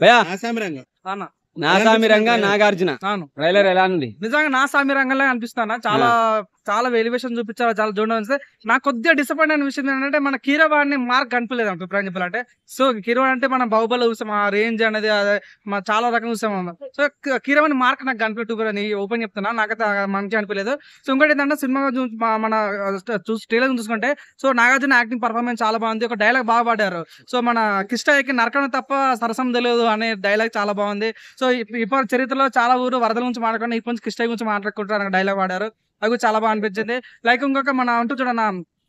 భయ్యా అన్న నా సామిరంగా నాగార్జున అవును ట్రైలర్ ఎలా ఉంది? నిజంగా నా సామి రంగంలో అనిపిస్తానా చాలా చాలా ఎలివేషన్ చూపించారు, చాలా చూడండి. నాకు కొద్దిగా డిసప్పాయింట్ అయిన విషయం ఏంటంటే మన కీరవాణి మార్క్ కనిపించలేదు అభిప్రాయం చెప్పాలంటే. సో కీరవాణి అంటే మనం బాహుబలి చూసాం, ఆ రేంజ్ అనేది చాలా రకంగా చూసాం. సో కీరవాణి మార్క్ నాకు కనిపెట్టుకుని ఓపెన్ చెప్తున్నా, నాకైతే మంచిగా అనిపించలేదు. సో ఇంకోటి ఏంటంటే సినిమా మన ట్రైలర్ చూసుకుంటే సో నాగార్జున యాక్టింగ్ పర్ఫార్మెన్స్ చాలా బాగుంది, ఒక డైలాగ్ బాగా పాడారు. సో మన కిష్టయ్యకి నరకం తప్ప సరసం తెలియదు అనే డైలాగ్ చాలా బాగుంది. సో ఇప్పుడు చరిత్రలో చాలా ఊరు వరదల గురించి మాట్లాడుకుని ఇప్పుడు నుంచి కిష్టయ్య గురించి మాట్లాడుకుంటారు అనే డైలాగ్ పాడారు, అది చాలా బాగా అనిపించింది. లైక్ ఇంకొక మన అంటూ చూడన్న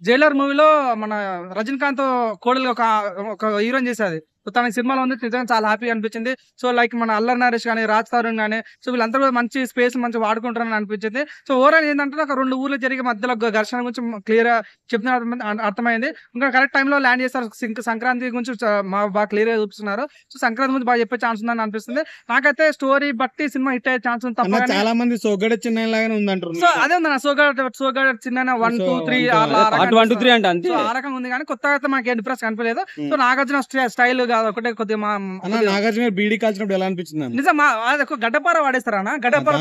జైలర్ మూవీలో మన రజనీకాంత్ కోడలు ఒక హీరోయిన్ చేసేది, తన సినిమాలో ఉంది, నిజంగా చాలా హ్యాపీగా అనిపించింది. సో లైక్ మన అల్లరి నరేష్ కానీ రాజ్ తరుణ్ కానీ సో వీళ్ళంతా కూడా మంచి స్పేస్ మంచి వాడుకుంటారని అనిపించింది. సో ఓవరాల్ ఏంటంటే ఒక 2 ఊర్లు జరిగే మధ్యలో ఘర్షణ గురించి క్లియర్ గా చెప్తున్న అర్థమైంది. ఇంకా కరెక్ట్ టైంలో ల్యాండ్ చేస్తారు, సంక్రాంతి గురించి బాగా క్లియర్ గా చూపిస్తున్నారు. సో సంక్రాంతి గురించి బాగా చెప్పే ఛాన్స్ ఉందని అనిపిస్తుంది. నాకైతే స్టోరీ బట్టి సినిమా హిట్ అయ్యే ఛాన్స్ ఉంది తప్ప చాలా మంది సోగడ చిన్న లాగానే ఉందంటారు. సో అదే ఉంది సోగడ చిన్న 1, 2, 3 1, 2, 3 అంటే అంతే ఆ రకంగా ఉంది కానీ కొత్తగా అయితే మనకి డిఫరెన్స్ కనిపించలేదు. సో నాగార్జున స్టైల్ కాదు ఒకటే కొద్దిగా నాగార్జున బీడీ కాల్చినప్పుడు ఎలా అనిపించింది? నిజం గడ్డపార వాడేస్తారన్న, గడ్డపార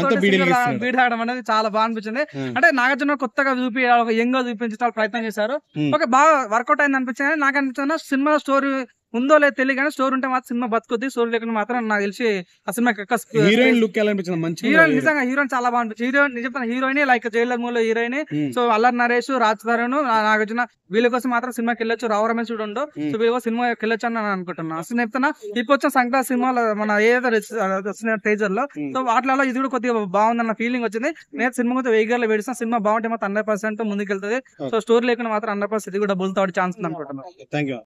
బీడి తాగడం అనేది చాలా బాగా అనిపించింది. అంటే నాగార్జున కొత్తగా యంగ్ గా చూపించడానికి ప్రయత్నం చేశారు, ఒక బాగా వర్కౌట్ అయింది అనిపించింది. నాకు అనిపించిన సినిమా స్టోరీ ఉందో లేదు తెలియదు కానీ స్టోరీ ఉంటే మాత్రం సినిమా బతుకుద్ది, స్టోరీ లేకుండా మాత్రం నాకు తెలిసి ఆ సినిమా హీరోయిన్ లుక్ ఎలా అనిపించింది? మంచి హీరోయిన్ నిజంగా హీరోయిన్ చాలా బాగా అనిపించింది. హీరోయిన్ నిజంగా హీరోయిన్ లైక్ జైలర్ మూవీలో హీరోయిన్. సో అల్లరి నరేష్, రాజ్ తరుణ్, నాగార్జున వీళ్ళ కోసం మాత్రం సినిమాకి వెళ్ళొచ్చు, రావు రమేష్ కూడా ఉండవు. సో వీళ్ళ సినిమాకి వెళ్ళొచ్చు అని నేను అనుకుంటున్నా. అసలు చెప్తున్నా ఇప్పుడు వచ్చిన సంక్రాంతి సినిమాలో మన ఏదైతే టేజర్ లో సో వాటిలో ఇది కూడా కొద్దిగా బాగుందన్న ఫీలింగ్ వచ్చింది. నేను సినిమా కొంచెం వేగంగా వేడిస్తాను, సినిమా బాగుంటే మాత్రం 100% ముందుకెళ్తుంది. సో స్టోరీ లేకుండా మాత్రం 100% ఇది కూడా బుల్ తాడే ఛాన్స్ ఉంది అనుకుంటున్నాను. Thank you.